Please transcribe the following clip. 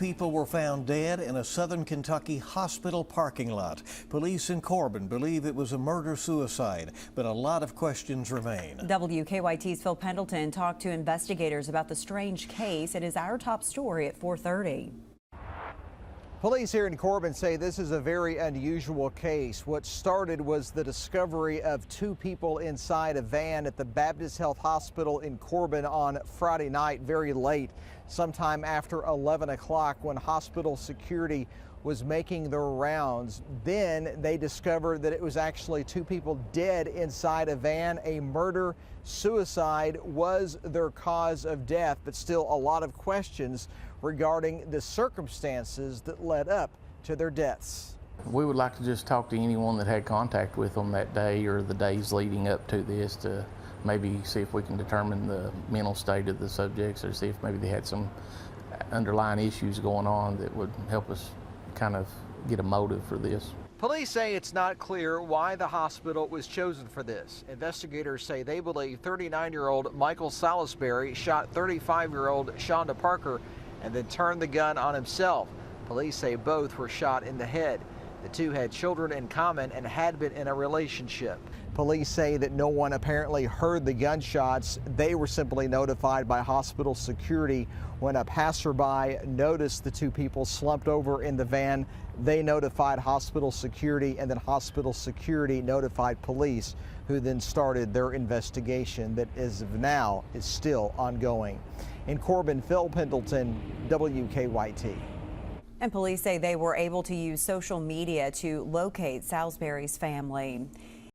people were found dead in a southern Kentucky hospital parking lot. Police in Corbin believe it was a murder-suicide, but a lot of questions remain. WKYT's Phil Pendleton talked to investigators about the strange case. It is our top story at 4:30. Police here in Corbin say this is a very unusual case. What started was the discovery of two people inside a van at the Baptist Health Hospital in Corbin on Friday night, very late, sometime after 11 o'clock when hospital security was making their rounds. Then they discovered that it was actually two people dead inside a van. A murder-suicide was their cause of death, but still a lot of questions regarding the circumstances that led up to their deaths. We would like to just talk to anyone that had contact with them that day or the days leading up to this to maybe see if we can determine the mental state of the subjects or see if maybe they had some underlying issues going on that would help us kind of get a motive for this. Police say it's not clear why the hospital was chosen for this. Investigators say they believe 39-year-old Michael Salisbury shot 35-year-old Shonda Parker and then turned the gun on himself. Police say both were shot in the head. The two had children in common and had been in a relationship. Police say that no one apparently heard the gunshots. They were simply notified by hospital security when a passerby noticed the two people slumped over in the van. They notified hospital security, and then hospital security notified police, who then started their investigation that as of now is still ongoing. In Corbin, Phil Pendleton, WKYT. And police say they were able to use social media to locate Salisbury's family.